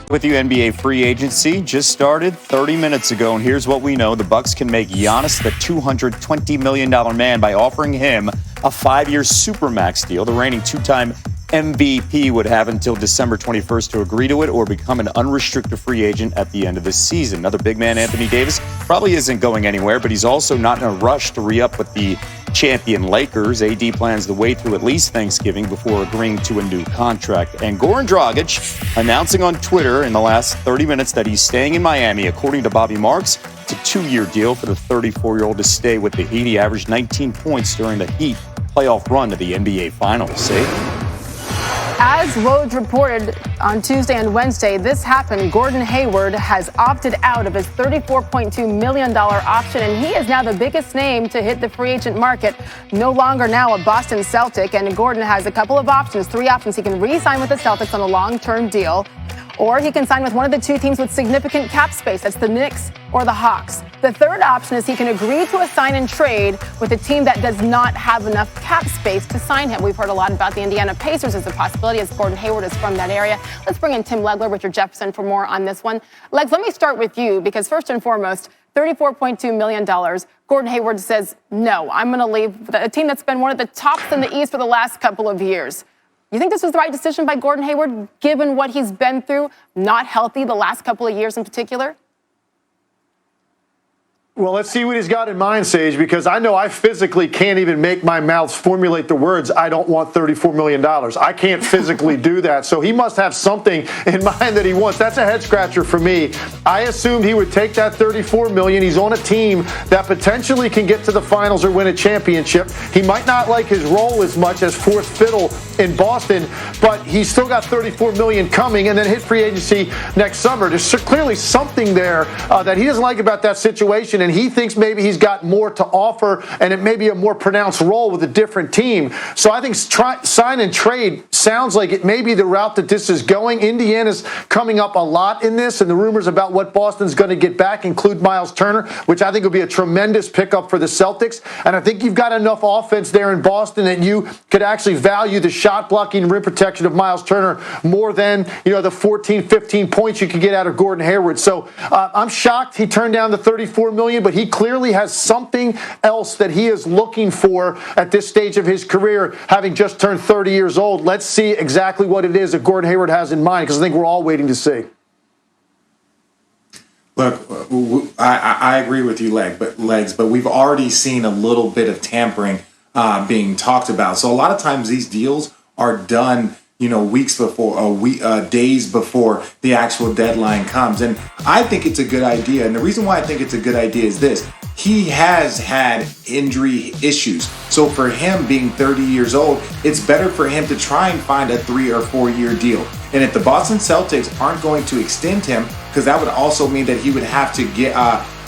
With you, NBA free agency just started 30 minutes ago, and here's what we know. The Bucks can make Giannis the $220 million man by offering him a 5-year supermax deal. The reigning two-time MVP would have until December 21st to agree to it or become an unrestricted free agent at the end of the season. Another big man, Anthony Davis, probably isn't going anywhere, but he's also not in a rush to re-up with the champion Lakers. AD plans to wait through at least Thanksgiving before agreeing to a new contract. And Goran Dragic announcing on Twitter in the last 30 minutes that he's staying in Miami. According to Bobby Marks, it's a 2-year deal for the 34-year-old to stay with the Heat. He averaged 19 points during the Heat playoff run to the NBA Finals. See? As Woj reported on Tuesday and Wednesday, this happened. Gordon Hayward has opted out of his $34.2 million option, and he is now the biggest name to hit the free agent market. No longer now a Boston Celtic, and Gordon has a couple of options, 3 options. He can re-sign with the Celtics on a long-term deal, or he can sign with one of the 2 teams with significant cap space. That's the Knicks or the Hawks. The third option is he can agree to a sign and trade with a team that does not have enough cap space to sign him. We've heard a lot about the Indiana Pacers as a possibility, as Gordon Hayward is from that area. Let's bring in Tim Legler, Richard Jefferson for more on this one. Legs, let me start with you, because first and foremost, $34.2 million. Gordon Hayward says, no, I'm going to leave a team that's been one of the tops in the East for the last couple of years. You think this was the right decision by Gordon Hayward, given what he's been through, not healthy the last couple of years in particular? Well, let's see what he's got in mind, Sage, because I know I physically can't even make my mouth formulate the words, I don't want $34 million. I can't physically do that. So he must have something in mind that he wants. That's a head scratcher for me. I assumed he would take that $34 million. He's on a team that potentially can get to the finals or win a championship. He might not like his role as much as fourth fiddle in Boston, but he's still got $34 million coming and then hit free agency next summer. There's clearly something there that he doesn't like about that situation, and he thinks maybe he's got more to offer and it may be a more pronounced role with a different team. So I think sign and trade sounds like it may be the route that this is going. Indiana's coming up a lot in this, and the rumors about what Boston's going to get back include Miles Turner, which I think will be a tremendous pickup for the Celtics. And I think you've got enough offense there in Boston that you could actually value the shot blocking and rim protection of Miles Turner more than, the 14, 15 points you could get out of Gordon Hayward. So I'm shocked he turned down the $34 million, but he clearly has something else that he is looking for at this stage of his career, having just turned 30 years old. Let's see exactly what it is that Gordon Hayward has in mind, because I think we're all waiting to see. Look, I agree with you, Legs, but we've already seen a little bit of tampering being talked about. So a lot of times these deals are done, weeks before or days before the actual deadline comes. And I think it's a good idea. And the reason why I think it's a good idea is this. He has had injury issues. So for him being 30 years old, it's better for him to try and find a 3 or 4 year deal. And if the Boston Celtics aren't going to extend him, because that would also mean that he would have to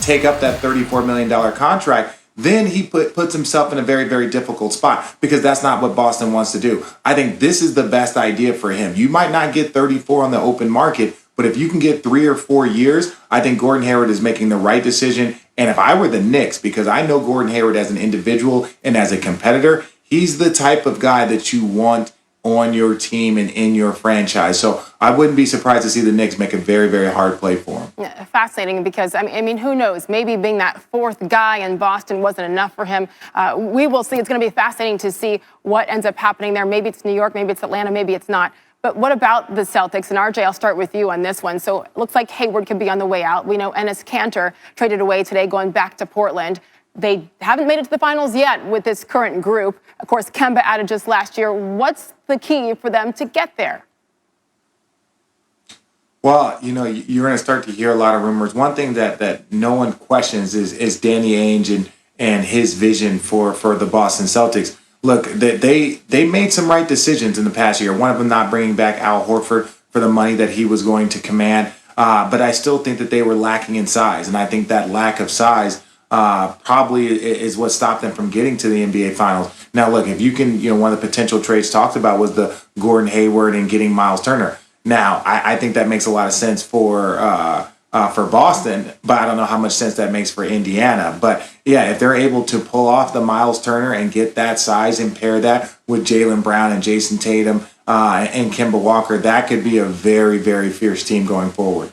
take up that $34 million contract, then he puts himself in a very, very difficult spot, because that's not what Boston wants to do. I think this is the best idea for him. You might not get 34 on the open market, but if you can get 3 or 4 years, I think Gordon Hayward is making the right decision. And if I were the Knicks, because I know Gordon Hayward as an individual and as a competitor, he's the type of guy that you want on your team and in your franchise. So I wouldn't be surprised to see the Knicks make a very, very hard play for him. Yeah, fascinating, because, I mean, who knows? Maybe being that fourth guy in Boston wasn't enough for him. We will see. It's going to be fascinating to see what ends up happening there. Maybe it's New York, maybe it's Atlanta, maybe it's not. But what about the Celtics? And RJ, I'll start with you on this one. So it looks like Hayward could be on the way out. We know Enes Kanter traded away today, going back to Portland. They haven't made it to the finals yet with this current group. Of course, Kemba added just last year. What's the key for them to get there? Well, you're going to start to hear a lot of rumors. One thing that no one questions is Danny Ainge and his vision for the Boston Celtics. Look, they made some right decisions in the past year. One of them not bringing back Al Horford for the money that he was going to command. But I still think that they were lacking in size. And I think that lack of size probably is what stopped them from getting to the NBA Finals. Now, look, if you can, one of the potential trades talked about was the Gordon Hayward and getting Miles Turner. Now, I think that makes a lot of sense for Boston, but I don't know how much sense that makes for Indiana. But yeah, if they're able to pull off the Miles Turner and get that size and pair that with Jaylen Brown and Jason Tatum and Kemba Walker, that could be a very, very fierce team going forward.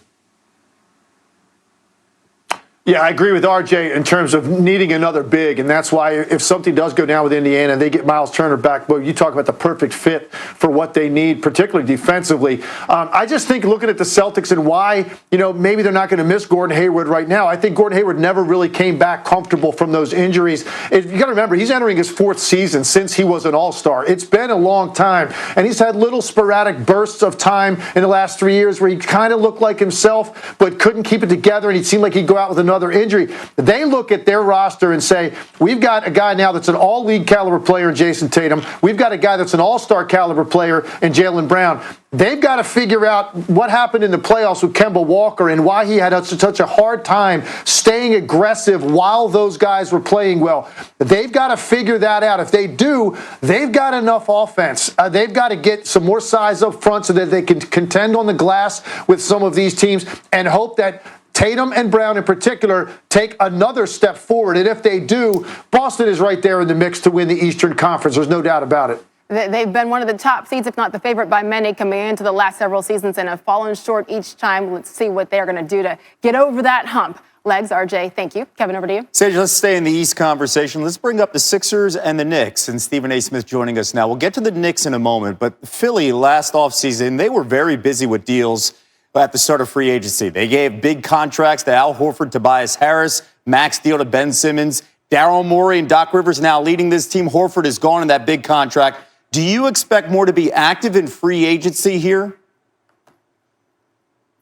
Yeah, I agree with RJ in terms of needing another big, and that's why if something does go down with Indiana and they get Miles Turner back, well, you talk about the perfect fit for what they need, particularly defensively. I just think looking at the Celtics and why, maybe they're not going to miss Gordon Hayward right now. I think Gordon Hayward never really came back comfortable from those injuries. You got to remember, he's entering his 4th season since he was an All-Star. It's been a long time, and he's had little sporadic bursts of time in the last 3 years where he kind of looked like himself but couldn't keep it together, and he seemed like he'd go out with another injury. They look at their roster and say, we've got a guy now that's an all-league caliber player in Jason Tatum. We've got a guy that's an all-star caliber player in Jaylen Brown. They've got to figure out what happened in the playoffs with Kemba Walker and why he had such a hard time staying aggressive while those guys were playing well. They've got to figure that out. If they do, they've got enough offense. They've got to get some more size up front so that they can contend on the glass with some of these teams and hope that Tatum and Brown in particular take another step forward. And if they do, Boston is right there in the mix to win the Eastern Conference. There's no doubt about it. They've been one of the top seeds, if not the favorite by many, coming into the last several seasons and have fallen short each time. Let's see what they're going to do to get over that hump. Legs, RJ, thank you. Kevin, over to you. Sage, let's stay in the East conversation. Let's bring up the Sixers and the Knicks, and Stephen A. Smith joining us now. We'll get to the Knicks in a moment, but Philly last offseason, they were very busy with deals at the start of free agency. They gave big contracts to Al Horford, Tobias Harris, max deal to Ben Simmons. Daryl Morey and Doc Rivers now leading this team. Horford is gone in that big contract. Do you expect more to be active in free agency here?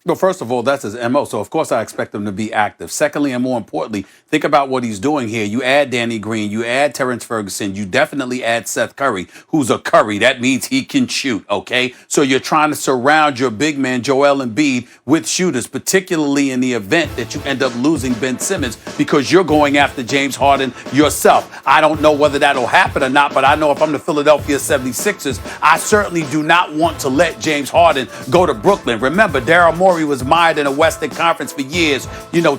Well, first of all, that's his MO, so of course I expect him to be active. Secondly, and more importantly, think about what he's doing here. You add Danny Green, you add Terrence Ferguson, you definitely add Seth Curry, who's a Curry. That means he can shoot, okay? So you're trying to surround your big man, Joel Embiid, with shooters, particularly in the event that you end up losing Ben Simmons because you're going after James Harden yourself. I don't know whether that'll happen or not, but I know if I'm the Philadelphia 76ers, I certainly do not want to let James Harden go to Brooklyn. Remember, Daryl Morey was mired in a Western Conference for years,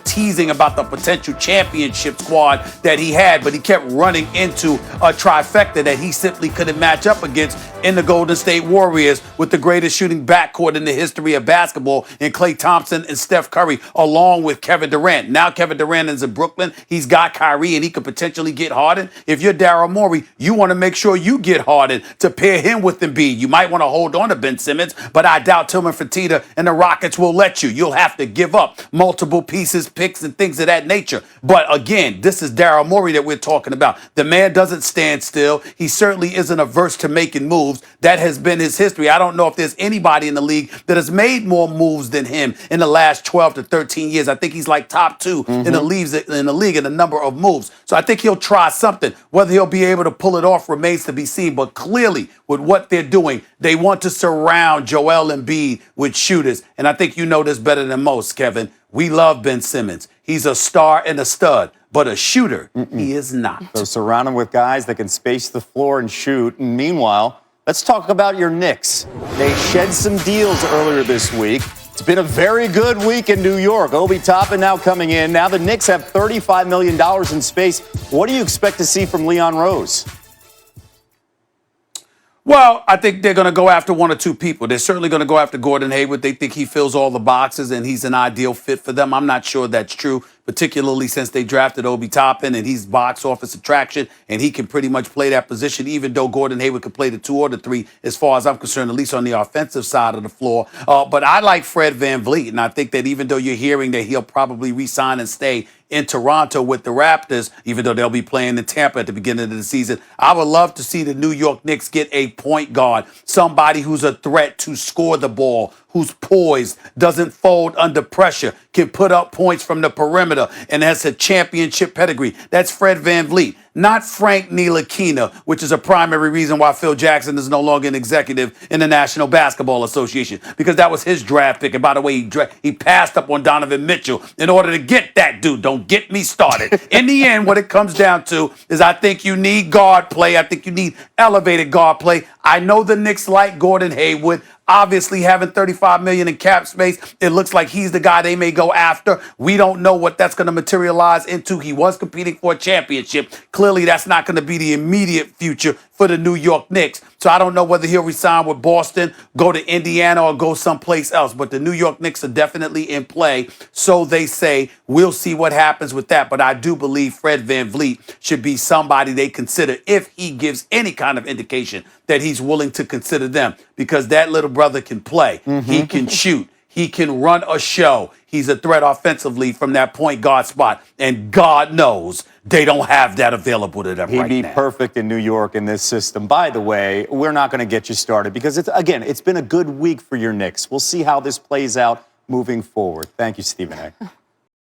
teasing about the potential championship squad that he had, but he kept running into a trifecta that he simply couldn't match up against in the Golden State Warriors with the greatest shooting backcourt in the history of basketball in Klay Thompson and Steph Curry, along with Kevin Durant. Now Kevin Durant is in Brooklyn. He's got Kyrie, and he could potentially get Harden. If you're Daryl Morey, you want to make sure you get Harden to pair him with Embiid. You might want to hold on to Ben Simmons, but I doubt Tillman Fertitta and the Rockets will let you. You'll have to give up multiple pieces, picks, and things of that nature. But again, this is Daryl Morey that we're talking about. The man doesn't stand still. He certainly isn't averse to making moves. That has been his history. I don't know if there's anybody in the league that has made more moves than him in the last 12 to 13 years. I think he's like top 2 in the league in a number of moves. So I think he'll try something. Whether he'll be able to pull it off remains to be seen. But clearly, with what they're doing, they want to surround Joel Embiid with shooters. And I think you know this better than most, Kevin. We love Ben Simmons. He's a star and a stud, but a shooter, he is not. So surround him with guys that can space the floor and shoot. And meanwhile, let's talk about your Knicks. They shed some deals earlier this week. It's been a very good week in New York. Obi Toppin now coming in. Now the Knicks have $35 million in space. What do you expect to see from Leon Rose? Well, I think they're going to go after one or two people. They're certainly going to go after Gordon Hayward. They think he fills all the boxes and he's an ideal fit for them. I'm not sure that's true, particularly since they drafted Obi Toppin and he's box office attraction and he can pretty much play that position, even though Gordon Hayward can play the 2 or the 3, as far as I'm concerned, at least on the offensive side of the floor. But I like Fred VanVleet, and I think that even though you're hearing that he'll probably re-sign and stay in Toronto with the Raptors, even though they'll be playing in Tampa at the beginning of the season, I would love to see the New York Knicks get a point guard, somebody who's a threat to score the ball, who's poised, doesn't fold under pressure, can put up points from the perimeter, and has a championship pedigree. That's Fred VanVleet, not Frank Ntilikina, which is a primary reason why Phil Jackson is no longer an executive in the National Basketball Association, because that was his draft pick. And by the way, he passed up on Donovan Mitchell in order to get that dude. Don't get me started. In the end, what it comes down to is I think you need guard play. I think you need elevated guard play. I know the Knicks like Gordon Hayward. Obviously, having $35 million in cap space, it looks like he's the guy they may go after. We don't know what that's going to materialize into. He was competing for a championship. Clearly, that's not going to be the immediate future for the New York Knicks. So I don't know whether he'll resign with Boston, go to Indiana, or go someplace else. But the New York Knicks are definitely in play. So they say. We'll see what happens with that. But I do believe Fred VanVleet should be somebody they consider if he gives any kind of indication that he's willing to consider them, because that little brother can play. He can shoot. He can run a show. He's a threat offensively from that point guard spot. And God knows they don't have that available to them right now. He'd be perfect in New York in this system. By the way, we're not going to get you started because, it's been a good week for your Knicks. We'll see how this plays out moving forward. Thank you, Stephen A.